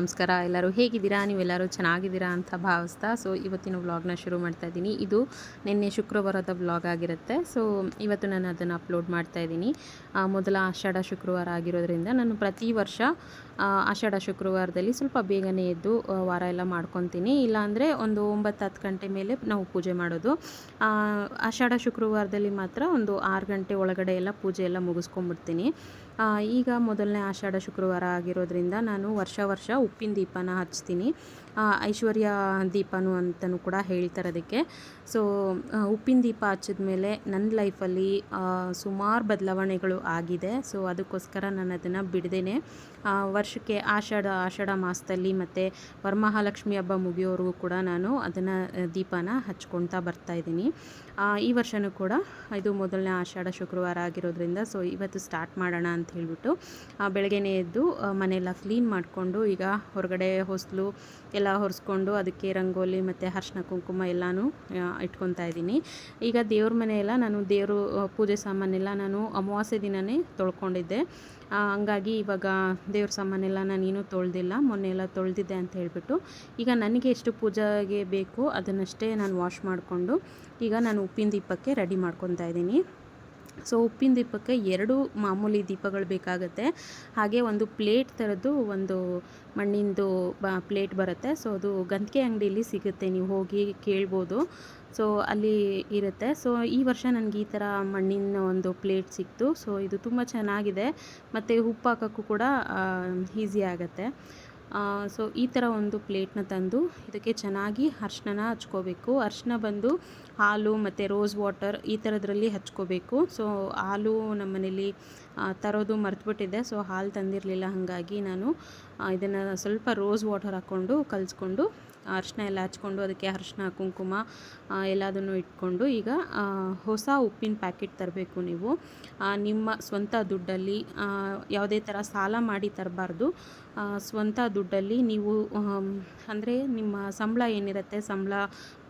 ನಮಸ್ಕಾರ. ಎಲ್ಲರೂ ಹೇಗಿದ್ದೀರಾ? ನೀವೆಲ್ಲರೂ ಚೆನ್ನಾಗಿದ್ದೀರಾ ಅಂತ ಭಾವಿಸ್ತಾ ಇವತ್ತಿನ ವ್ಲಾಗ್ನ ಶುರು ಮಾಡ್ತಾ ಇದ್ದೀನಿ. ಇದು ನಿನ್ನೆ ಶುಕ್ರವಾರದ ವ್ಲಾಗ್ ಆಗಿರುತ್ತೆ. ಇವತ್ತು ನಾನು ಅದನ್ನು ಅಪ್ಲೋಡ್ ಮಾಡ್ತಾ ಇದ್ದೀನಿ. ಮೊದಲ ಆಷಾಢ ಶುಕ್ರವಾರ ಆಗಿರೋದ್ರಿಂದ ನಾನು ಪ್ರತಿ ವರ್ಷ ಆಷಾಢ ಶುಕ್ರವಾರದಲ್ಲಿ ಸ್ವಲ್ಪ ಬೇಗನೆ ಎದ್ದು ವಾರ ಎಲ್ಲ ಮಾಡ್ಕೊತೀನಿ. ಇಲ್ಲಾಂದರೆ ಒಂದು 9-10 ಗಂಟೆ ಮೇಲೆ ನಾವು ಪೂಜೆ ಮಾಡೋದು. ಆಷಾಢ ಶುಕ್ರವಾರದಲ್ಲಿ ಮಾತ್ರ ಒಂದು 6 ಗಂಟೆ ಒಳಗಡೆ ಎಲ್ಲ ಪೂಜೆ ಎಲ್ಲ ಮುಗಿಸ್ಕೊಂಡ್ಬಿಡ್ತೀನಿ. ಈಗ ಮೊದಲನೇ ಆಷಾಢ ಶುಕ್ರವಾರ ಆಗಿರೋದ್ರಿಂದ ನಾನು ವರ್ಷ ಉಪ್ಪಿನ ದೀಪನ ಹಚ್ತೀನಿ. ಐಶ್ವರ್ಯ ದೀಪನು ಅಂತಲೂ ಕೂಡ ಹೇಳ್ತಾರೆ ಅದಕ್ಕೆ. ಉಪ್ಪಿನ ದೀಪ ಹಚ್ಚಿದ್ಮೇಲೆ ನನ್ನ ಲೈಫಲ್ಲಿ ಸುಮಾರು ಬದಲಾವಣೆಗಳು ಆಗಿದೆ. ಅದಕ್ಕೋಸ್ಕರ ನಾನು ಅದನ್ನು ಬಿಡದೇನೆ ವರ್ಷಕ್ಕೆ ಆಷಾಢ ಮಾಸದಲ್ಲಿ ಮತ್ತು ವರಮಹಾಲಕ್ಷ್ಮಿ ಹಬ್ಬ ಮುಗಿಯೋವರೆಗೂ ಕೂಡ ನಾನು ಅದನ್ನು ದೀಪನ ಹಚ್ಕೊಳ್ತಾ ಬರ್ತಾಯಿದ್ದೀನಿ. ಈ ವರ್ಷವೂ ಕೂಡ ಇದು ಮೊದಲನೇ ಆಷಾಢ ಶುಕ್ರವಾರ ಆಗಿರೋದ್ರಿಂದ ಇವತ್ತು ಸ್ಟಾರ್ಟ್ ಮಾಡೋಣ ಅಂತ ಹೇಳಿಬಿಟ್ಟು ಬೆಳಗ್ಗೆನೇ ಎದ್ದು ಮನೆಯೆಲ್ಲ ಕ್ಲೀನ್ ಮಾಡಿಕೊಂಡು ಈಗ ಹೊರಗಡೆ ಹೊಸಲು ಎಲ್ಲ ಹೊರಿಸ್ಕೊಂಡು ಅದಕ್ಕೆ ರಂಗೋಲಿ ಮತ್ತು ಅರಿಶಿನ ಕುಂಕುಮ ಎಲ್ಲನೂ ಇಟ್ಕೊತಾ ಇದ್ದೀನಿ. ಈಗ ದೇವ್ರ ಮನೆಯೆಲ್ಲ ನಾನು ದೇವರು ಪೂಜೆ ಸಾಮಾನೆಲ್ಲ ನಾನು ಅಮಾವಾಸ್ಯೆ ದಿನವೇ ತೊಳ್ಕೊಂಡಿದ್ದೆ. ಹಂಗಾಗಿ ಇವಾಗ ದೇವ್ರ ಸಾಮಾನೆಲ್ಲ ನಾನೇನು ತೊಳೆದಿಲ್ಲ, ಮೊನ್ನೆ ಎಲ್ಲ ತೊಳೆದಿದ್ದೆ ಅಂತ ಹೇಳಿಬಿಟ್ಟು ಈಗ ನನಗೆ ಎಷ್ಟು ಪೂಜೆಗೆ ಬೇಕು ಅದನ್ನಷ್ಟೇ ನಾನು ವಾಶ್ ಮಾಡಿಕೊಂಡು ಈಗ ನಾನು ಉಪ್ಪಿನ ದೀಪಕ್ಕೆ ರೆಡಿ ಮಾಡ್ಕೊತಾ ಇದ್ದೀನಿ. ಉಪ್ಪಿನ ದೀಪಕ್ಕೆ 2 ಮಾಮೂಲಿ ದೀಪಗಳು ಬೇಕಾಗುತ್ತೆ. ಹಾಗೆ ಒಂದು ಪ್ಲೇಟ್ ಥರದ್ದು ಒಂದು ಮಣ್ಣಿಂದು ಪ್ಲೇಟ್ ಬರುತ್ತೆ. ಅದು ಗಂಧಿಗೆ ಅಂಗಡಿಯಲ್ಲಿ ಸಿಗುತ್ತೆ, ನೀವು ಹೋಗಿ ಕೇಳ್ಬೋದು. ಅಲ್ಲಿ ಇರುತ್ತೆ. ಈ ವರ್ಷ ನನಗೆ ಈ ಥರ ಮಣ್ಣಿನ ಒಂದು ಪ್ಲೇಟ್ ಸಿಕ್ತು. ಇದು ತುಂಬ ಚೆನ್ನಾಗಿದೆ ಮತ್ತು ಉಪ್ಪು ಹಾಕೋಕ್ಕೂ ಕೂಡ ಈಸಿ ಆಗುತ್ತೆ. ಈ ಥರ ಒಂದು ಪ್ಲೇಟ್ನ ತಂದು ಇದಕ್ಕೆ ಚೆನ್ನಾಗಿ ಅರಿಶಿನ ಹಚ್ಕೋಬೇಕು. ಅರಿಶಿನ ಬಂದು ಹಾಲು ಮತ್ತು ರೋಸ್ ವಾಟರ್ ಈ ಥರದ್ರಲ್ಲಿ ಹಚ್ಕೋಬೇಕು. ಹಾಲು ನಮ್ಮ ಮನೇಲಿ ತರೋದು ಮರ್ತುಬಿಟ್ಟಿದ್ದೆ. ಹಾಲು ತಂದಿರಲಿಲ್ಲ, ಹಾಗಾಗಿ ನಾನು ಇದನ್ನು ಸ್ವಲ್ಪ ರೋಸ್ ವಾಟರ್ ಹಾಕ್ಕೊಂಡು ಕಲಿಸ್ಕೊಂಡು ಅರಿಶಿನ ಎಲ್ಲ ಹಚ್ಕೊಂಡು ಅದಕ್ಕೆ ಅರಿಶಿನ ಕುಂಕುಮ ಎಲ್ಲದನ್ನು ಇಟ್ಕೊಂಡು ಈಗ ಹೊಸ ಉಪ್ಪಿನ ಪ್ಯಾಕೆಟ್ ತರಬೇಕು. ನೀವು ನಿಮ್ಮ ಸ್ವಂತ ದುಡ್ಡಲ್ಲಿ ಯಾವುದೇ ಥರ ಸಾಲ ಮಾಡಿ ತರಬಾರ್ದು. ಸ್ವಂತ ದುಡ್ಡಲ್ಲಿ ನೀವು ಅಂದರೆ ನಿಮ್ಮ ಸಂಬಳ ಏನಿರುತ್ತೆ, ಸಂಬಳ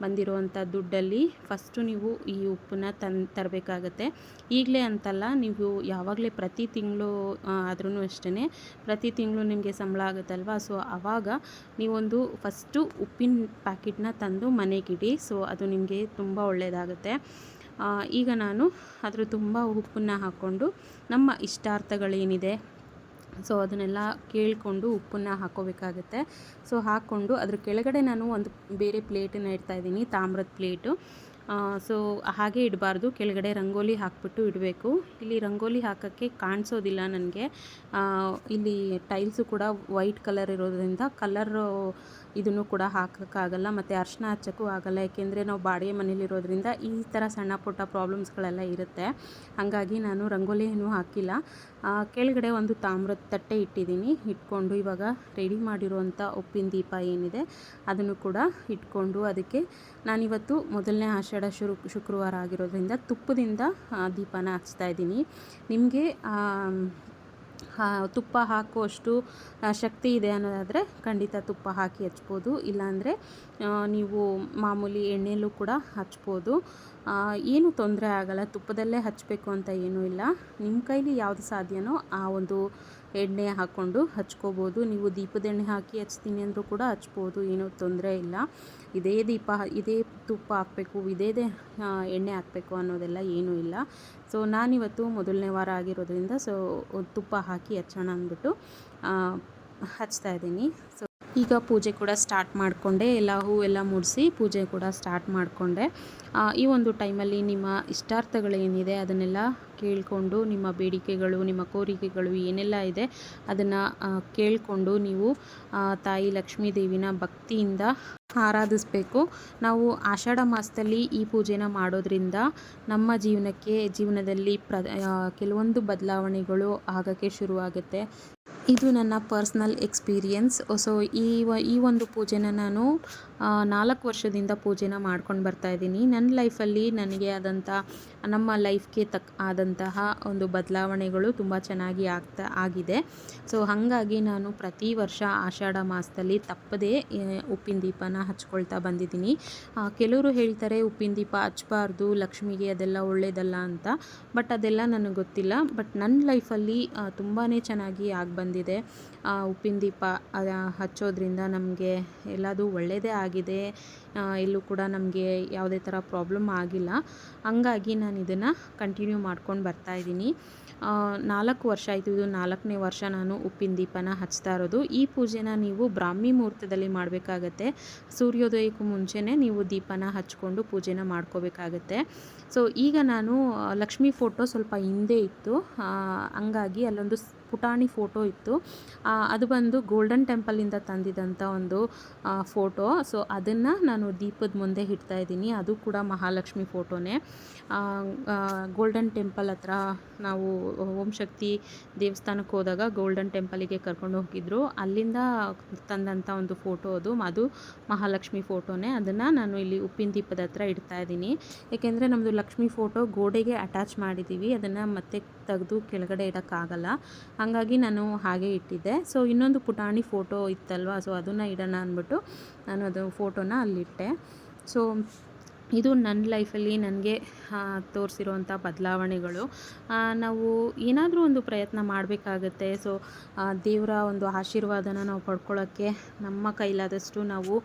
ಬಂದಿರುವಂಥ ದುಡ್ಡಲ್ಲಿ ಫಸ್ಟು ನೀವು ಈ ಉಪ್ಪನ್ನ ತರಬೇಕಾಗತ್ತೆ. ಈಗಲೇ ಅಂತಲ್ಲ, ನೀವು ಯಾವಾಗಲೇ ಪ್ರತಿ ತಿಂಗಳು ಆದ್ರೂ ಅಷ್ಟೇ, ಪ್ರತಿ ತಿಂಗಳು ನಿಮಗೆ ಸಂಬಳ ಆಗುತ್ತಲ್ವ, ಆವಾಗ ನೀವೊಂದು ಫಸ್ಟು ಉಪ್ಪಿನ ಪ್ಯಾಕೆಟ್ನ ತಂದು ಮನೆಗಿಡಿ. ಅದು ನಿಮಗೆ ತುಂಬ ಒಳ್ಳೆಯದಾಗುತ್ತೆ. ಈಗ ನಾನು ಅದ್ರ ತುಂಬ ಉಪ್ಪನ್ನು ಹಾಕ್ಕೊಂಡು ನಮ್ಮ ಇಷ್ಟಾರ್ಥಗಳೇನಿದೆ ಅದನ್ನೆಲ್ಲ ಕೇಳಿಕೊಂಡು ಉಪ್ಪನ್ನು ಹಾಕ್ಕೋಬೇಕಾಗತ್ತೆ. ಹಾಕ್ಕೊಂಡು ಅದ್ರ ಕೆಳಗಡೆ ನಾನು ಒಂದು ಬೇರೆ ಪ್ಲೇಟನ್ನು ಇಡ್ತಾಯಿದ್ದೀನಿ, ತಾಮ್ರದ ಪ್ಲೇಟು. ಹಾಗೆ ಇಡಬಾರ್ದು, ಕೆಳಗಡೆ ರಂಗೋಲಿ ಹಾಕ್ಬಿಟ್ಟು ಇಡಬೇಕು. ಇಲ್ಲಿ ರಂಗೋಲಿ ಹಾಕೋಕ್ಕೆ ಕಾಣಿಸೋದಿಲ್ಲ ನನಗೆ. ಇಲ್ಲಿ ಟೈಲ್ಸು ಕೂಡ ವೈಟ್ ಕಲರ್ ಇರೋದ್ರಿಂದ ಕಲರು ಇದನ್ನು ಕೂಡ ಹಾಕೋಕ್ಕಾಗಲ್ಲ ಮತ್ತು ಅರಿಶಿನ ಹಚ್ಚೋಕ್ಕೂ ಆಗಲ್ಲ. ಏಕೆಂದರೆ ನಾವು ಬಾಡಿಗೆ ಮನೇಲಿರೋದ್ರಿಂದ ಈ ಥರ ಸಣ್ಣ ಪುಟ್ಟ ಪ್ರಾಬ್ಲಮ್ಸ್ಗಳೆಲ್ಲ ಇರುತ್ತೆ. ಹಾಗಾಗಿ ನಾನು ರಂಗೋಲಿಯನ್ನು ಹಾಕಿಲ್ಲ. ಕೆಳಗಡೆ ಒಂದು ತಾಮ್ರದ ತಟ್ಟೆ ಇಟ್ಟಿದ್ದೀನಿ. ಇಟ್ಕೊಂಡು ಇವಾಗ ರೆಡಿ ಮಾಡಿರುವಂಥ ಉಪ್ಪಿನ ದೀಪ ಏನಿದೆ ಅದನ್ನು ಕೂಡ ಇಟ್ಕೊಂಡು ಅದಕ್ಕೆ ನಾನಿವತ್ತು ಮೊದಲನೇ ಆಷಾಢ ಶುಕ್ರವಾರ ಆಗಿರೋದ್ರಿಂದ ತುಪ್ಪದಿಂದ ದೀಪನ ಹಚ್ತಾ ಇದ್ದೀನಿ. ನಿಮಗೆ ತುಪ್ಪ ಹಾಕುವಷ್ಟು ಶಕ್ತಿ ಇದೆ ಅನ್ನೋದಾದರೆ ಖಂಡಿತ ತುಪ್ಪ ಹಾಕಿ ಹಚ್ಬೋದು. ಇಲ್ಲಾಂದರೆ ನೀವು ಮಾಮೂಲಿ ಎಣ್ಣೆಯಲ್ಲೂ ಕೂಡ ಹಚ್ಬೋದು. ಏನು ತೊಂದರೆ ಆಗಲ್ಲ, ತುಪ್ಪದಲ್ಲೇ ಹಚ್ಚಬೇಕು ಅಂತ ಏನೂ ಇಲ್ಲ. ನಿಮ್ಮ ಕೈಲಿ ಯಾವುದು ಸಾಧ್ಯನೋ ಆ ಒಂದು ಎಣ್ಣೆ ಹಾಕ್ಕೊಂಡು ಹಚ್ಕೋಬೋದು. ನೀವು ದೀಪದ ಎಣ್ಣೆ ಹಾಕಿ ಹಚ್ತೀನಿ ಅಂದರೂ ಕೂಡ ಹಚ್ಬೋದು, ಏನೂ ತೊಂದರೆ ಇಲ್ಲ. ಇದೇ ದೀಪ ಇದೇ ತುಪ್ಪ ಹಾಕಬೇಕು, ಇದೇ ಎಣ್ಣೆ ಹಾಕಬೇಕು ಅನ್ನೋದೆಲ್ಲ ಏನೂ ಇಲ್ಲ. ನಾನಿವತ್ತು ಮೊದಲನೇ ವಾರ ಆಗಿರೋದ್ರಿಂದ ತುಪ್ಪ ಹಾಕಿ ಹಚ್ಚೋಣ ಅಂದ್ಬಿಟ್ಟು ಹಚ್ತಾ ಇದ್ದೀನಿ. ಈಗ ಪೂಜೆ ಕೂಡ ಸ್ಟಾರ್ಟ್ ಮಾಡಿಕೊಂಡೆ, ಎಲ್ಲ ಹೂವೆಲ್ಲ ಮುಡಿಸಿ ಪೂಜೆ ಕೂಡ ಸ್ಟಾರ್ಟ್ ಮಾಡಿಕೊಂಡೆ. ಈ ಒಂದು ಟೈಮಲ್ಲಿ ನಿಮ್ಮ ಇಷ್ಟಾರ್ಥಗಳೇನಿದೆ ಅದನ್ನೆಲ್ಲ ಕೇಳಿಕೊಂಡು ನಿಮ್ಮ ಬೇಡಿಕೆಗಳು, ನಿಮ್ಮ ಕೋರಿಕೆಗಳು ಏನೆಲ್ಲ ಇದೆ ಅದನ್ನು ಕೇಳಿಕೊಂಡು ನೀವು ತಾಯಿ ಲಕ್ಷ್ಮೀ ದೇವಿನ ಭಕ್ತಿಯಿಂದ ಆರಾಧಿಸಬೇಕು. ನಾವು ಆಷಾಢ ಮಾಸದಲ್ಲಿ ಈ ಪೂಜೆನ ಮಾಡೋದ್ರಿಂದ ನಮ್ಮ ಜೀವನದಲ್ಲಿ ಕೆಲವೊಂದು ಬದಲಾವಣೆಗಳು ಆಗೋಕ್ಕೆ ಶುರುವಾಗುತ್ತೆ. ಇದು ನನ್ನ ಪರ್ಸ್ನಲ್ ಎಕ್ಸ್ಪೀರಿಯನ್ಸ್. ಈ ಒಂದು ಪೂಜೆನ ನಾನು 4 ವರ್ಷದಿಂದ ಪೂಜೆನ ಮಾಡ್ಕೊಂಡು ಬರ್ತಾಯಿದ್ದೀನಿ. ನನ್ನ ಲೈಫಲ್ಲಿ ನನಗೆ ನಮ್ಮ ಲೈಫ್ಗೆ ಆದಂತಹ ಒಂದು ಬದಲಾವಣೆಗಳು ತುಂಬ ಚೆನ್ನಾಗಿ ಆಗಿದೆ. ಹಾಗಾಗಿ ನಾನು ಪ್ರತಿ ವರ್ಷ ಆಷಾಢ ಮಾಸದಲ್ಲಿ ತಪ್ಪದೇ ಉಪ್ಪಿನ ದೀಪನ ಹಚ್ಕೊಳ್ತಾ ಬಂದಿದ್ದೀನಿ. ಕೆಲವರು ಹೇಳ್ತಾರೆ ಉಪ್ಪಿನ ದೀಪ ಹಚ್ಚಬಾರ್ದು, ಲಕ್ಷ್ಮಿಗೆ ಅದೆಲ್ಲ ಒಳ್ಳೆಯದಲ್ಲ ಅಂತ. ಬಟ್ ಅದೆಲ್ಲ ನನಗೆ ಗೊತ್ತಿಲ್ಲ. ಬಟ್ ನನ್ನ ಲೈಫಲ್ಲಿ ತುಂಬಾ ಚೆನ್ನಾಗಿ ಬಂದಿದೆ. ಬಂದಿದೆ. ಉಪ್ಪಿನ ದೀಪ ಹಚ್ಚೋದ್ರಿಂದ ನಮಗೆ ಎಲ್ಲದೂ ಒಳ್ಳೆಯದೇ ಆಗಿದೆ. ಎಲ್ಲೂ ಕೂಡ ನಮಗೆ ಯಾವುದೇ ಥರ ಪ್ರಾಬ್ಲಮ್ ಆಗಿಲ್ಲ. ಹಂಗಾಗಿ ನಾನು ಇದನ್ನು ಕಂಟಿನ್ಯೂ ಮಾಡ್ಕೊಂಡು ಬರ್ತಾಯಿದ್ದೀನಿ. 4 ವರ್ಷ ಆಯಿತು, ಇದು 4ನೇ ವರ್ಷ ನಾನು ಉಪ್ಪಿನ ದೀಪನ ಹಚ್ತಾ ಇರೋದು. ಈ ಪೂಜೆನ ನೀವು ಬ್ರಾಹ್ಮಿ ಮುಹೂರ್ತದಲ್ಲಿ ಮಾಡಬೇಕಾಗತ್ತೆ. ಸೂರ್ಯೋದಯಕ್ಕೂ ಮುಂಚೆನೇ ನೀವು ದೀಪನ ಹಚ್ಕೊಂಡು ಪೂಜೆನ ಮಾಡ್ಕೋಬೇಕಾಗತ್ತೆ. ಸೊ ಈಗ ನಾನು ಲಕ್ಷ್ಮೀ ಫೋಟೋ ಸ್ವಲ್ಪ ಹಿಂದೆ ಇತ್ತು, ಹಂಗಾಗಿ ಅಲ್ಲೊಂದು ಪುಟಾಣಿ ಫೋಟೋ ಇತ್ತು. ಅದು ಬಂದು ಗೋಲ್ಡನ್ ಟೆಂಪಲಿಂದ ತಂದಿದ್ದಂಥ ಒಂದು ಫೋಟೋ. ಸೊ ಅದನ್ನು ನಾನು ದೀಪದ ಮುಂದೆ ಇಡ್ತಾ ಇದ್ದೀನಿ. ಅದು ಕೂಡ ಮಹಾಲಕ್ಷ್ಮಿ ಫೋಟೋನೇ. ಗೋಲ್ಡನ್ ಟೆಂಪಲ್ ಹತ್ರ ನಾವು ಓಂ ಶಕ್ತಿ ದೇವಸ್ಥಾನಕ್ಕೆ ಹೋದಾಗ ಗೋಲ್ಡನ್ ಟೆಂಪಲಿಗೆ ಕರ್ಕೊಂಡು ಹೋಗಿದ್ರು, ಅಲ್ಲಿಂದ ತಂದಂಥ ಒಂದು ಫೋಟೋ ಅದು ಮಹಾಲಕ್ಷ್ಮಿ ಫೋಟೋನೇ. ಅದನ್ನು ನಾನು ಇಲ್ಲಿ ಉಪ್ಪಿನ ದೀಪದ ಹತ್ರ ಇಡ್ತಾ ಇದ್ದೀನಿ. ಏಕೆಂದರೆ ನಮ್ಮದು ಲಕ್ಷ್ಮಿ ಫೋಟೋ ಗೋಡೆಗೆ ಅಟ್ಯಾಚ್ ಮಾಡಿದ್ದೀವಿ, ಅದನ್ನು ಮತ್ತೆ ತೆಗೆದು ಕೆಳಗಡೆ ಇಡೋಕ್ಕಾಗಲ್ಲ. ಹಾಗಾಗಿ ನಾನು ಹಾಗೆ ಇಟ್ಟಿದ್ದೆ. ಸೊ ಇನ್ನೊಂದು ಪುಟಾಣಿ ಫೋಟೋ ಇತ್ತಲ್ವ, ಸೊ ಅದನ್ನು ಇಡೋಣ ಅಂದ್ಬಿಟ್ಟು ನಾನು ಅದು ಫೋಟೋನ ಅಲ್ಲಿಟ್ಟೆ. ಸೊ ಇದು ನನ್ನ ಲೈಫಲ್ಲಿ ನನಗೆ ತೋರಿಸಿರೋವಂಥ ಬದಲಾವಣೆಗಳು. ನಾವು ಏನಾದರೂ ಒಂದು ಪ್ರಯತ್ನ ಮಾಡಬೇಕಾಗತ್ತೆ. ಸೊ ದೇವರ ಒಂದು ಆಶೀರ್ವಾದನ ನಾವು ಪಡ್ಕೊಳ್ಳೋಕ್ಕೆ ನಮ್ಮ ಕೈಲಾದಷ್ಟು ನಾವು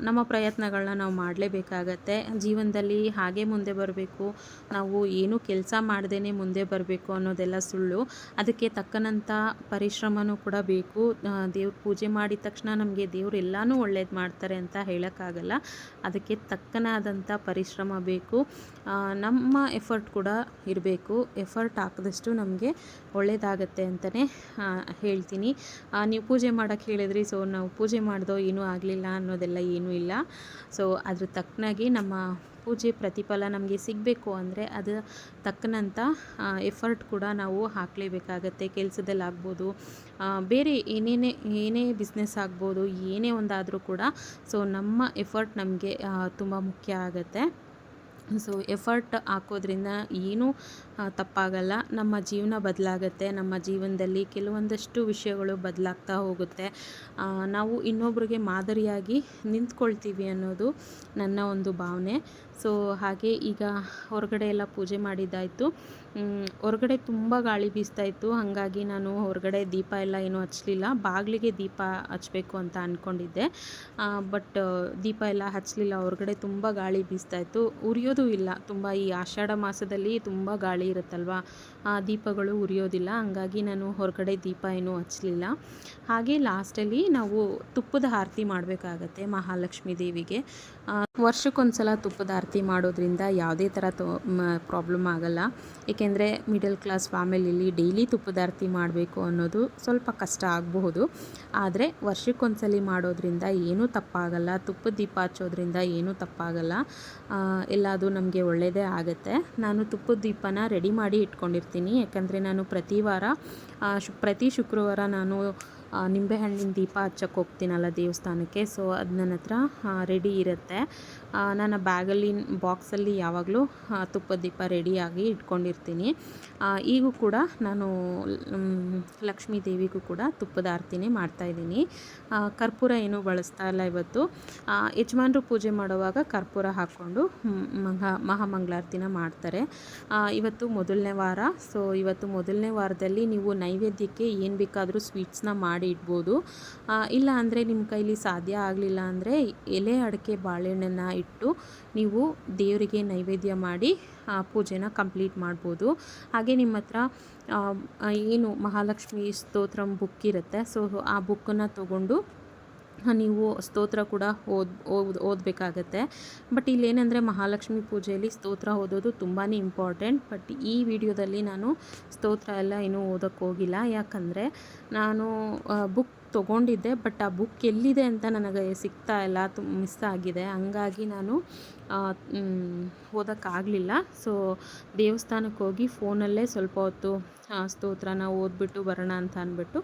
ನಮ್ಮ ಪ್ರಯತ್ನಗಳನ್ನ ನಾವು ಮಾಡಲೇಬೇಕಾಗತ್ತೆ. ಜೀವನದಲ್ಲಿ ಹಾಗೆ ಮುಂದೆ ಬರಬೇಕು, ನಾವು ಏನೂ ಕೆಲಸ ಮಾಡ್ದೇ ಮುಂದೆ ಬರಬೇಕು ಅನ್ನೋದೆಲ್ಲ ಸುಳ್ಳು. ಅದಕ್ಕೆ ತಕ್ಕನಂಥ ಪರಿಶ್ರಮನೂ ಕೂಡ ಬೇಕು. ದೇವ್ರ ಪೂಜೆ ಮಾಡಿದ ತಕ್ಷಣ ನಮಗೆ ದೇವ್ರು ಎಲ್ಲನೂ ಒಳ್ಳೇದು ಮಾಡ್ತಾರೆ ಅಂತ ಹೇಳೋಕ್ಕಾಗಲ್ಲ. ಅದಕ್ಕೆ ತಕ್ಕನಾದ ಪರಿಶ್ರಮ ಬೇಕು, ನಮ್ಮ ಎಫರ್ಟ್ ಕೂಡ ಇರಬೇಕು. ಎಫರ್ಟ್ ಹಾಕಿದಷ್ಟು ನಮಗೆ ಒಳ್ಳೆಯದಾಗತ್ತೆ ಅಂತಲೇ ಹೇಳ್ತೀನಿ. ನೀವು ಪೂಜೆ ಮಾಡೋಕ್ಕೆ ಹೇಳಿದ್ರಿ, ಸೊ ನಾವು ಪೂಜೆ ಮಾಡ್ದೋ ಏನೂ ಆಗಲಿಲ್ಲ ಅನ್ನೋದೆಲ್ಲ ಏನೂ ಇಲ್ಲ. ಸೊ ಅದ್ರ ತಕ್ಕನಾಗಿ ನಮ್ಮ ಪೂಜೆ ಪ್ರತಿಫಲ ನಮಗೆ ಸಿಗಬೇಕು ಅಂದರೆ ಅದು ತಕ್ಕನಂಥ ಎಫರ್ಟ್ ಕೂಡ ನಾವು ಹಾಕಲೇಬೇಕಾಗತ್ತೆ. ಕೆಲಸದಲ್ಲಾಗ್ಬೋದು, ಬೇರೆ ಏನೇ ಬಿಸ್ನೆಸ್ ಆಗ್ಬೋದು, ಏನೇ ಒಂದಾದರೂ ಕೂಡ ಸೊ ನಮ್ಮ ಎಫರ್ಟ್ ನಮಗೆ ತುಂಬ ಮುಖ್ಯ ಆಗುತ್ತೆ. ಸೊ ಎಫರ್ಟ್ ಹಾಕೋದ್ರಿಂದ ಏನೂ ತಪ್ಪಾಗಲ್ಲ. ನಮ್ಮ ಜೀವನ ಬದಲಾಗತ್ತೆ. ನಮ್ಮ ಜೀವನದಲ್ಲಿ ಕೆಲವೊಂದಷ್ಟು ವಿಷಯಗಳು ಬದಲಾಗ್ತಾ ಹೋಗುತ್ತೆ. ನಾವು ಇನ್ನೊಬ್ರಿಗೆ ಮಾದರಿಯಾಗಿ ನಿಂತ್ಕೊಳ್ತೀವಿ ಅನ್ನೋದು ನನ್ನ ಒಂದು ಭಾವನೆ. ಸೊ ಹಾಗೆ ಈಗ ಹೊರಗಡೆ ಎಲ್ಲ ಪೂಜೆ ಮಾಡಿದ್ದಾಯಿತು. ಹೊರಗಡೆ ತುಂಬ ಗಾಳಿ ಬೀಸ್ತಾಯಿತ್ತು, ಹಾಗಾಗಿ ನಾನು ಹೊರಗಡೆ ದೀಪ ಎಲ್ಲ ಏನೂ ಹಚ್ಚಲಿಲ್ಲ. ಬಾಗಿಲಿಗೆ ದೀಪ ಹಚ್ಚಬೇಕು ಅಂತ ಅಂದ್ಕೊಂಡಿದ್ದೆ, ಬಟ್ ದೀಪ ಎಲ್ಲ ಹಚ್ಚಲಿಲ್ಲ. ಹೊರಗಡೆ ತುಂಬ ಗಾಳಿ ಬೀಸ್ತಾಯಿತ್ತು, ಉರಿಯೋದು ಇಲ್ಲ. ತುಂಬ ಈ ಆಷಾಢ ಮಾಸದಲ್ಲಿ ತುಂಬ ಗಾಳಿ ಇರುತ್ತಲ್ವ, ದೀಪಗಳು ಉರಿಯೋದಿಲ್ಲ. ಹಂಗಾಗಿ ನಾನು ಹೊರಗಡೆ ದೀಪ ಏನೂ ಹಚ್ಚಲಿಲ್ಲ. ಹಾಗೆ ಲಾಸ್ಟಲ್ಲಿ ನಾವು ತುಪ್ಪದ ಆರತಿ ಮಾಡಬೇಕಾಗತ್ತೆ ಮಹಾಲಕ್ಷ್ಮೀ ದೇವಿಗೆ. ವರ್ಷಕ್ಕೊಂದ್ಸಲ ತುಪ್ಪದ ಆರತಿ ಮಾಡೋದ್ರಿಂದ ಯಾವುದೇ ಥರ ಪ್ರಾಬ್ಲಮ್ ಆಗಲ್ಲ. ಏಕೆಂದರೆ ಮಿಡಲ್ ಕ್ಲಾಸ್ ಫ್ಯಾಮಿಲಿಲಿ ಡೈಲಿ ತುಪ್ಪದ ಆರತಿ ಮಾಡಬೇಕು ಅನ್ನೋದು ಸ್ವಲ್ಪ ಕಷ್ಟ ಆಗಬಹುದು. ಆದರೆ ವರ್ಷಕ್ಕೊಂದ್ಸಲಿ ಮಾಡೋದ್ರಿಂದ ಏನೂ ತಪ್ಪಾಗಲ್ಲ. ತುಪ್ಪದ ದೀಪ ಹಚ್ಚೋದ್ರಿಂದ ಏನೂ ತಪ್ಪಾಗಲ್ಲ. ಎಲ್ಲದು ನಮಗೆ ಒಳ್ಳೆಯದೇ ಆಗುತ್ತೆ. ನಾನು ತುಪ್ಪದ ದೀಪನ ರೆಡಿ ಮಾಡಿ ಇಟ್ಕೊಂಡಿರ್ತೀನಿ. ಯಾಕಂದರೆ ನಾನು ಪ್ರತಿ ಶುಕ್ರವಾರ ನಾನು ನಿಂಬೆಹಣ್ಣಿನ ದೀಪ ಹಚ್ಚಕ್ಕೆ ಹೋಗ್ತೀನಲ್ಲ ದೇವಸ್ಥಾನಕ್ಕೆ, ಸೊ ಅದು ನನ್ನ ಹತ್ರ ರೆಡಿ ಇರುತ್ತೆ. ನನ್ನ ಬ್ಯಾಗಲ್ಲಿ ಬಾಕ್ಸಲ್ಲಿ ಯಾವಾಗಲೂ ತುಪ್ಪದ ದೀಪ ರೆಡಿಯಾಗಿ ಇಟ್ಕೊಂಡಿರ್ತೀನಿ. ಈಗೂ ಕೂಡ ನಾನು ಲಕ್ಷ್ಮೀ ದೇವಿಗೂ ಕೂಡ ತುಪ್ಪದ ಆರತಿನೇ ಮಾಡ್ತಾಯಿದ್ದೀನಿ. ಕರ್ಪೂರ ಏನೂ ಬಳಸ್ತಾ ಇಲ್ಲ ಇವತ್ತು. ಯಜಮಾನರು ಪೂಜೆ ಮಾಡುವಾಗ ಕರ್ಪೂರ ಹಾಕ್ಕೊಂಡು ಮಹಾಮಂಗಳಾರತಿನ ಮಾಡ್ತಾರೆ. ಇವತ್ತು ಮೊದಲನೇ ವಾರ. ಸೊ ಇವತ್ತು ಮೊದಲನೇ ವಾರದಲ್ಲಿ ನೀವು ನೈವೇದ್ಯಕ್ಕೆ ಏನು ಬೇಕಾದರೂ ಸ್ವೀಟ್ಸ್ನ ಮಾಡಿ ಇಡ್ಬೋದು. ಇಲ್ಲ ಅಂದರೆ ನಿಮ್ಮ ಕೈಲಿ ಸಾಧ್ಯ ಆಗಲಿಲ್ಲ ಅಂದರೆ ಎಲೆ ಅಡಿಕೆ ಬಾಳೆಹಣ್ಣನ್ನು ಇಟ್ಟು ನೀವು ದೇವರಿಗೆ ನೈವೇದ್ಯ ಮಾಡಿ ಪೂಜೆನ ಕಂಪ್ಲೀಟ್ ಮಾಡ್ಬೋದು. ಹಾಗೆ ನಿಮ್ಮ ಹತ್ರ ಏನು ಮಹಾಲಕ್ಷ್ಮಿ ಸ್ತೋತ್ರಂ ಬುಕ್ ಇರುತ್ತೆ, ಸೊ ಆ ಬುಕ್ಕನ್ನು ತೊಗೊಂಡು ನೀವು ಸ್ತೋತ್ರ ಕೂಡ ಓದಬೇಕಾಗತ್ತೆ. ಬಟ್ ಇಲ್ಲೇನೆಂದರೆ ಮಹಾಲಕ್ಷ್ಮಿ ಪೂಜೆಯಲ್ಲಿ ಸ್ತೋತ್ರ ಓದೋದು ತುಂಬಾ ಇಂಪಾರ್ಟೆಂಟ್. ಬಟ್ ಈ ವಿಡಿಯೋದಲ್ಲಿ ನಾನು ಸ್ತೋತ್ರ ಎಲ್ಲ ಏನೂ ಓದೋಕ್ಕೆ ಹೋಗಿಲ್ಲ. ಯಾಕಂದರೆ ನಾನು ಬುಕ್ ತೊಗೊಂಡಿದ್ದೆ, ಬಟ್ ಆ ಬುಕ್ ಎಲ್ಲಿದೆ ಅಂತ ನನಗೆ ಸಿಗ್ತಾ ಇಲ್ಲ, ಮಿಸ್ ಆಗಿದೆ. ಹಂಗಾಗಿ ನಾನು ಓದೋಕ್ಕಾಗಲಿಲ್ಲ. ಸೊ ದೇವಸ್ಥಾನಕ್ಕೆ ಹೋಗಿ ಫೋನಲ್ಲೇ ಸ್ವಲ್ಪ ಹೊತ್ತು ಸ್ತೋತ್ರನ ಓದ್ಬಿಟ್ಟು ಬರೋಣ ಅಂತ ಅಂದ್ಬಿಟ್ಟು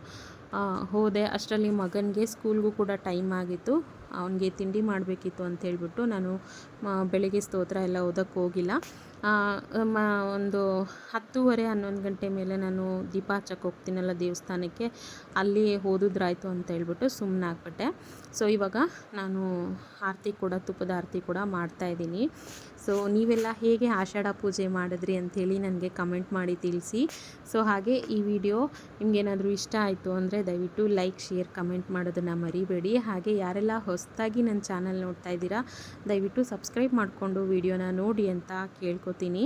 ಹೋದೆ. ಅಷ್ಟರಲ್ಲಿ ಮಗನಿಗೆ ಸ್ಕೂಲ್ಗೂ ಕೂಡ ಟೈಮ್ ಆಗಿತ್ತು, ಅವನಿಗೆ ತಿಂಡಿ ಮಾಡಬೇಕಿತ್ತು ಅಂತ ಹೇಳ್ಬಿಟ್ಟು ನಾನು ಬೆಳಗ್ಗೆ ಸ್ತೋತ್ರ ಎಲ್ಲ ಓದೋಕ್ಕೆ ಹೋಗಿಲ್ಲ. ಮ ಒಂದು 10:30 11 ಗಂಟೆ ಮೇಲೆ ನಾನು ದೀಪ ಹಚ್ಚಕ್ಕೆ ಹೋಗ್ತೀನಲ್ಲ ದೇವಸ್ಥಾನಕ್ಕೆ, ಅಲ್ಲಿ ಹೋದಿದ್ರಾಯ್ತು ಅಂತ ಹೇಳ್ಬಿಟ್ಟು ಸುಮ್ಮನಾಗ್ಬಿಟ್ಟೆ. ಸೊ ಇವಾಗ ನಾನು ಆರತಿ ಕೂಡ, ತುಪ್ಪದ ಆರತಿ ಕೂಡ ಮಾಡ್ತಾಯಿದ್ದೀನಿ. ಸೊ ನೀವೆಲ್ಲ ಹೇಗೆ ಆಷಾಢ ಪೂಜೆ ಮಾಡಿದ್ರಿ ಅಂಥೇಳಿ ನನಗೆ ಕಮೆಂಟ್ ಮಾಡಿ ತಿಳಿಸಿ. ಸೊ ಹಾಗೆ ಈ ವಿಡಿಯೋ ನಿಮಗೇನಾದರೂ ಇಷ್ಟ ಆಯಿತು ಅಂದರೆ ದಯವಿಟ್ಟು ಲೈಕ್, ಶೇರ್, ಕಮೆಂಟ್ ಮಾಡೋದನ್ನು ಮರಿಬೇಡಿ. ಹಾಗೆ ಯಾರೆಲ್ಲ ಹೊಸದಾಗಿ ನನ್ನ ಚಾನಲ್ ನೋಡ್ತಾ ಇದ್ದೀರಾ ದಯವಿಟ್ಟು ಸಬ್ಸ್ಕ್ರೈಬ್ ಮಾಡಿಕೊಂಡು ವಿಡಿಯೋನ ನೋಡಿ ಅಂತ ಕೇಳ್ಕೊತೀನಿ.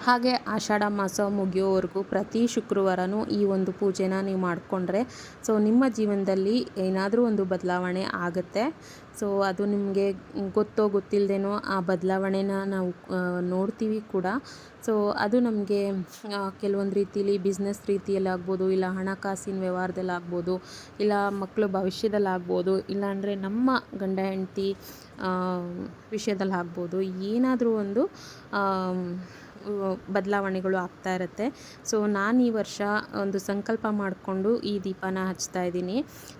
ಹಾಗೆ ಆಷಾಢ ಮಾಸ ಮುಗಿಯೋವರೆಗೂ ಪ್ರತಿ ಶುಕ್ರವಾರನೂ ಈ ಒಂದು ಪೂಜೆನ ನೀವು ಮಾಡಿಕೊಂಡ್ರೆ ಸೊ ನಿಮ್ಮ ಜೀವನದಲ್ಲಿ ಏನಾದರೂ ಒಂದು ಬದಲಾವಣೆ ಆಗುತ್ತೆ. ಸೊ ಅದು ನಿಮಗೆ ಗೊತ್ತೋ ಗೊತ್ತಿಲ್ಲದೇನೋ ಆ ಬದಲಾವಣೆನ ನಾವು ನೋಡ್ತೀವಿ ಕೂಡ. ಸೊ ಅದು ನಮಗೆ ಕೆಲವೊಂದು ರೀತಿಲಿ ಬಿಸ್ನೆಸ್ ರೀತಿಯಲ್ಲಾಗ್ಬೋದು, ಇಲ್ಲ ಹಣಕಾಸಿನ ವ್ಯವಹಾರದಲ್ಲಾಗ್ಬೋದು, ಇಲ್ಲ ಮಕ್ಕಳು ಭವಿಷ್ಯದಲ್ಲಾಗ್ಬೋದು, ಇಲ್ಲಾಂದರೆ ನಮ್ಮ ಗಂಡ ಹೆಂಡತಿ ವಿಷಯದಲ್ಲಾಗ್ಬೋದು, ಏನಾದರೂ ಒಂದು ಬದಲಾವಣೆಗಳು ಆಗ್ತಾ ಇರುತ್ತೆ. ಸೊ ನಾನು ಈ ವರ್ಷ ಒಂದು ಸಂಕಲ್ಪ ಮಾಡಿಕೊಂಡು ಈ ದೀಪನ ಹಚ್ತಾ ಇದ್ದೀನಿ.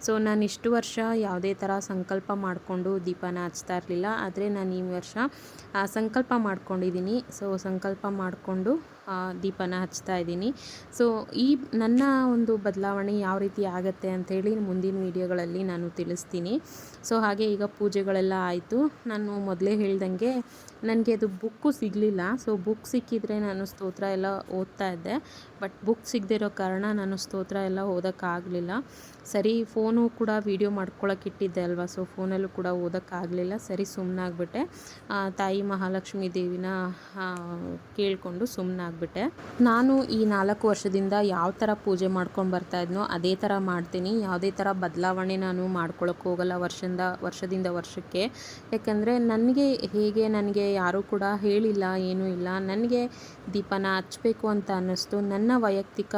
ಸೊ ನಾನು ಇಷ್ಟು ವರ್ಷ ಯಾವುದೇ ಥರ ಸಂಕಲ್ಪ ಮಾಡಿಕೊಂಡು ದೀಪನ ಹಚ್ತಾ ಇರಲಿಲ್ಲ. ಆದರೆ ನಾನು ಈ ವರ್ಷ ಸಂಕಲ್ಪ ಮಾಡ್ಕೊಂಡಿದ್ದೀನಿ. ಸೊ ಸಂಕಲ್ಪ ಮಾಡಿಕೊಂಡು ದೀಪನ ಹಚ್ತಾ ಇದ್ದೀನಿ. ಸೊ ಈ ನನ್ನ ಒಂದು ಬದಲಾವಣೆ ಯಾವ ರೀತಿ ಆಗುತ್ತೆ ಅಂಥೇಳಿ ಮುಂದಿನ ವೀಡಿಯೋಗಳಲ್ಲಿ ನಾನು ತಿಳಿಸ್ತೀನಿ. ಸೊ ಹಾಗೆ ಈಗ ಪೂಜೆಗಳೆಲ್ಲ ಆಯಿತು. ನಾನು ಮೊದಲೇ ಹೇಳ್ದಂಗೆ ನನಗೆ ಅದು ಬುಕ್ಕು ಸಿಗಲಿಲ್ಲ. ಸೊ ಬುಕ್ ಸಿಕ್ಕಿದರೆ ನಾನು ಸ್ತೋತ್ರ ಎಲ್ಲ ಓದ್ತಾ ಇದ್ದೆ. ಬಟ್ ಬುಕ್ ಸಿಗದೇ ಇರೋ ಕಾರಣ ನಾನು ಸ್ತೋತ್ರ ಎಲ್ಲ ಓದೋಕ್ಕಾಗಲಿಲ್ಲ. ಸರಿ, ಫೋನು ಕೂಡ ವೀಡಿಯೋ ಮಾಡ್ಕೊಳಕ್ಕೆ ಇಟ್ಟಿದ್ದೆ ಅಲ್ವಾ, ಸೊ ಫೋನಲ್ಲೂ ಕೂಡ ಓದೋಕ್ಕಾಗಲಿಲ್ಲ. ಸರಿ, ಸುಮ್ಮನಾಗ್ಬಿಟ್ಟೆ. ತಾಯಿ ಮಹಾಲಕ್ಷ್ಮೀ ದೇವಿನ ಕೇಳಿಕೊಂಡು ಸುಮ್ಮನಾಗ್ಬಿಟ್ಟೆ. ನಾನು ಈ 4 ವರ್ಷದಿಂದ ಯಾವ ಥರ ಪೂಜೆ ಮಾಡ್ಕೊಂಡು ಬರ್ತಾಯಿದ್ನೋ ಅದೇ ಥರ ಮಾಡ್ತೀನಿ. ಯಾವುದೇ ಥರ ಬದಲಾವಣೆ ನಾನು ಮಾಡ್ಕೊಳಕ್ಕೆ ಹೋಗಲ್ಲ ವರ್ಷದಿಂದ ವರ್ಷಕ್ಕೆ. ಯಾಕಂದರೆ ನನಗೆ ಯಾರೂ ಕೂಡ ಹೇಳಿಲ್ಲ, ಏನೂ ಇಲ್ಲ. ನನಗೆ ದೀಪನ ಹಚ್ಚಬೇಕು ಅಂತ ಅನ್ನಿಸ್ತು. ನನ್ನ ವೈಯಕ್ತಿಕ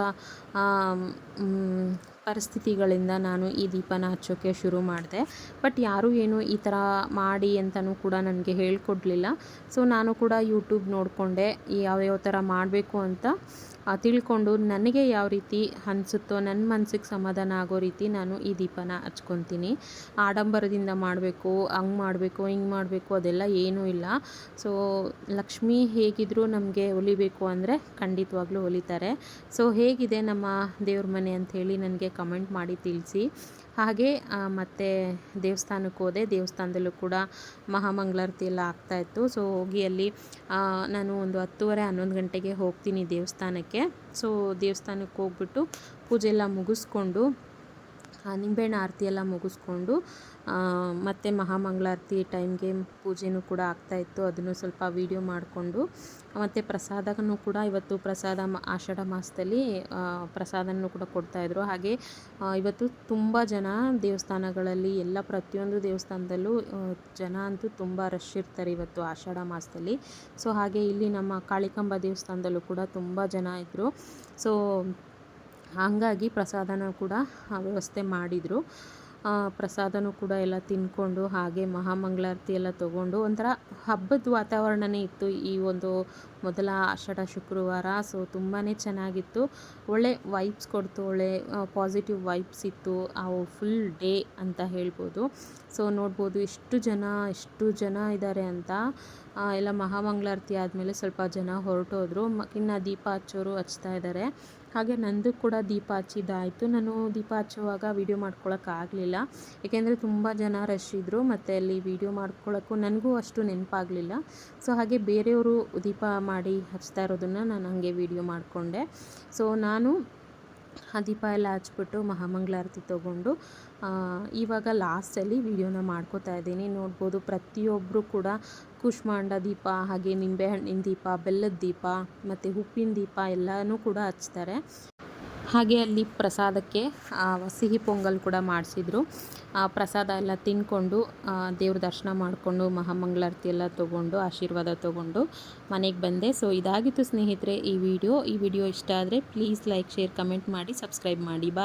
ಪರಿಸ್ಥಿತಿಗಳಿಂದ ನಾನು ಈ ದೀಪನ ಹಚ್ಚೋಕ್ಕೆ ಶುರು ಮಾಡಿದೆ. ಬಟ್ ಯಾರೂ ಏನು ಈ ಥರ ಮಾಡಿ ಅಂತಲೂ ಕೂಡ ನನಗೆ ಹೇಳ್ಕೊಡ್ಲಿಲ್ಲ. ಸೊ ನಾನು ಕೂಡ ಯೂಟ್ಯೂಬ್ ನೋಡಿಕೊಂಡೆ ಯಾವ್ಯಾವ ಥರ ಮಾಡಬೇಕು ಅಂತ ತಿಳ್ಕೊಂಡು ನನಗೆ ಯಾವ ರೀತಿ ಅನಿಸುತ್ತೋ, ನನ್ನ ಮನಸ್ಸಿಗೆ ಸಮಾಧಾನ ಆಗೋ ರೀತಿ ನಾನು ಈ ದೀಪನ ಹಚ್ಕೊತೀನಿ. ಆಡಂಬರದಿಂದ ಮಾಡಬೇಕು, ಹಂಗೆ ಮಾಡಬೇಕು, ಹಿಂಗೆ ಮಾಡಬೇಕು ಅದೆಲ್ಲ ಏನೂ ಇಲ್ಲ. ಸೊ ಲಕ್ಷ್ಮಿ ಹೇಗಿದ್ದರೂ ನಮಗೆ ಒಲಿಬೇಕು ಅಂದರೆ ಖಂಡಿತವಾಗ್ಲೂ ಒಲಿತಾರೆ. ಸೊ ಹೇಗಿದೆ ನಮ್ಮ ದೇವ್ರ ಮನೆ ಅಂಥೇಳಿ ನನಗೆ ಕಮೆಂಟ್ ಮಾಡಿ ತಿಳಿಸಿ. ಹಾಗೆ ಮತ್ತು ದೇವಸ್ಥಾನಕ್ಕೆ ಹೋದೆ. ದೇವಸ್ಥಾನದಲ್ಲೂ ಕೂಡ ಮಹಾಮಂಗಳಾರತಿ ಎಲ್ಲ ಆಗ್ತಾಯಿತ್ತು. ಸೊ ಹೋಗಿ ಅಲ್ಲಿ ನಾನು ಒಂದು 10:30 11 ಗಂಟೆಗೆ ಹೋಗ್ತೀನಿ ದೇವಸ್ಥಾನಕ್ಕೆ. ಸೊ ದೇವಸ್ಥಾನಕ್ಕೆ ಹೋಗ್ಬಿಟ್ಟು ಪೂಜೆ ಎಲ್ಲ ಮುಗಿಸ್ಕೊಂಡು ನಿಂಬೆಹಣ್ಣು ಆರತಿ ಎಲ್ಲ ಮುಗಿಸ್ಕೊಂಡು ಮತ್ತು ಮಹಾಮಂಗಳಾರತಿ ಟೈಮ್ಗೆ ಪೂಜೆನೂ ಕೂಡ ಆಗ್ತಾಯಿತ್ತು. ಅದನ್ನು ಸ್ವಲ್ಪ ವೀಡಿಯೋ ಮಾಡಿಕೊಂಡು ಮತ್ತು ಪ್ರಸಾದನೂ ಕೂಡ ಇವತ್ತು ಆಷಾಢ ಮಾಸದಲ್ಲಿ ಪ್ರಸಾದನೂ ಕೂಡ ಕೊಡ್ತಾಯಿದ್ರು. ಹಾಗೆ ಇವತ್ತು ತುಂಬ ಜನ ದೇವಸ್ಥಾನಗಳಲ್ಲಿ ಪ್ರತಿಯೊಂದು ದೇವಸ್ಥಾನದಲ್ಲೂ ಜನ ಅಂತೂ ತುಂಬ ರಶ್ ಇರ್ತಾರೆ ಇವತ್ತು ಆಷಾಢ ಮಾಸದಲ್ಲಿ. ಸೊ ಹಾಗೆ ಇಲ್ಲಿ ನಮ್ಮ ಕಾಳಿಕಾಂಬ ದೇವಸ್ಥಾನದಲ್ಲೂ ಕೂಡ ತುಂಬ ಜನ ಇದ್ದರು. ಸೊ ಹಾಗಾಗಿ ಪ್ರಸಾದನ ಕೂಡ ವ್ಯವಸ್ಥೆ ಮಾಡಿದರು. ಪ್ರಸಾದನೂ ಕೂಡ ಎಲ್ಲ ತಿಂದ್ಕೊಂಡು ಹಾಗೆ ಮಹಾಮಂಗಳಾರತಿ ಎಲ್ಲ ತೊಗೊಂಡು ಒಂಥರ ಹಬ್ಬದ ವಾತಾವರಣವೇ ಇತ್ತು ಈ ಒಂದು ಮೊದಲ ಆಷಾಢ ಶುಕ್ರವಾರ. ಸೊ ತುಂಬಾ ಚೆನ್ನಾಗಿತ್ತು. ಒಳ್ಳೆ ವೈಬ್ಸ್ ಕೊಡ್ತು, ಒಳ್ಳೆ ಪಾಸಿಟಿವ್ ವೈಬ್ಸ್ ಇತ್ತು ಆ ಫುಲ್ ಡೇ ಅಂತ ಹೇಳ್ಬೋದು. ಸೊ ನೋಡ್ಬೋದು ಎಷ್ಟು ಜನ ಇದ್ದಾರೆ ಅಂತ. ಎಲ್ಲ ಮಹಾಮಂಗಳಾರತಿ ಆದಮೇಲೆ ಸ್ವಲ್ಪ ಜನ ಹೊರಟೋದ್ರು. ಇನ್ನು ದೀಪ ಹಚ್ಚೋರು ಹಚ್ತಾ ಇದ್ದಾರೆ. ಹಾಗೆ ನಂದು ಕೂಡ ದೀಪ ಹಚ್ಚಿದ್ದಾಯಿತು. ನಾನು ದೀಪ ಹಚ್ಚುವಾಗ ವೀಡಿಯೋ ಮಾಡ್ಕೊಳಕ್ಕಾಗಲಿಲ್ಲ, ಏಕೆಂದರೆ ತುಂಬ ಜನ ರಶ್ ಇದ್ದರು. ಮತ್ತು ಅಲ್ಲಿ ವೀಡಿಯೋ ಮಾಡ್ಕೊಳ್ಳೋಕ್ಕೂ ನನಗೂ ಅಷ್ಟು ನೆನಪಾಗಲಿಲ್ಲ. ಸೊ ಹಾಗೆ ಬೇರೆಯವರು ದೀಪ ಮಾಡಿ ಹಚ್ತಾ ಇರೋದನ್ನು ನಾನು ಹಾಗೆ ವೀಡಿಯೋ ಮಾಡಿಕೊಂಡೆ. ಸೊ ನಾನು ಆ ದೀಪ ಎಲ್ಲ ಹಚ್ಬಿಟ್ಟು ಮಹಾಮಂಗಳಾರತಿ ತೊಗೊಂಡು ಇವಾಗ ಲಾಸ್ಟಲ್ಲಿ ವೀಡಿಯೋನ ಮಾಡ್ಕೋತಾ ಇದ್ದೀನಿ. ನೋಡ್ಬೋದು ಪ್ರತಿಯೊಬ್ಬರು ಕೂಡ ಕೂಷ್ಮಾಂಡ ದೀಪ, ಹಾಗೆ ನಿಂಬೆಹಣ್ಣಿನ ದೀಪ, ಬೆಲ್ಲದ ದೀಪ ಮತ್ತು ಉಪ್ಪಿನ ದೀಪ ಎಲ್ಲನೂ ಕೂಡ ಹಚ್ತಾರೆ. ಹಾಗೆ ಅಲ್ಲಿ ಪ್ರಸಾದಕ್ಕೆ ಸಿಹಿ ಪೊಂಗಲ್ ಕೂಡ ಮಾಡಿಸಿದ್ರು. ಪ್ರಸಾದ ಎಲ್ಲ ತಿಂದ್ಕೊಂಡು ದೇವ್ರ ದರ್ಶನ ಮಾಡಿಕೊಂಡು ಮಹಾಮಂಗಳಾರತಿ ಎಲ್ಲ ತೊಗೊಂಡು ಆಶೀರ್ವಾದ ತೊಗೊಂಡು ಮನೆಗೆ ಬಂದೆ. ಸೊ ಇದಾಗಿತ್ತು ಸ್ನೇಹಿತರೆ ಈ ವಿಡಿಯೋ ಇಷ್ಟ ಆದರೆ ಪ್ಲೀಸ್ ಲೈಕ್, ಶೇರ್, ಕಮೆಂಟ್ ಮಾಡಿ, ಸಬ್ಸ್ಕ್ರೈಬ್ ಮಾಡಿ. ಬಾಯ್.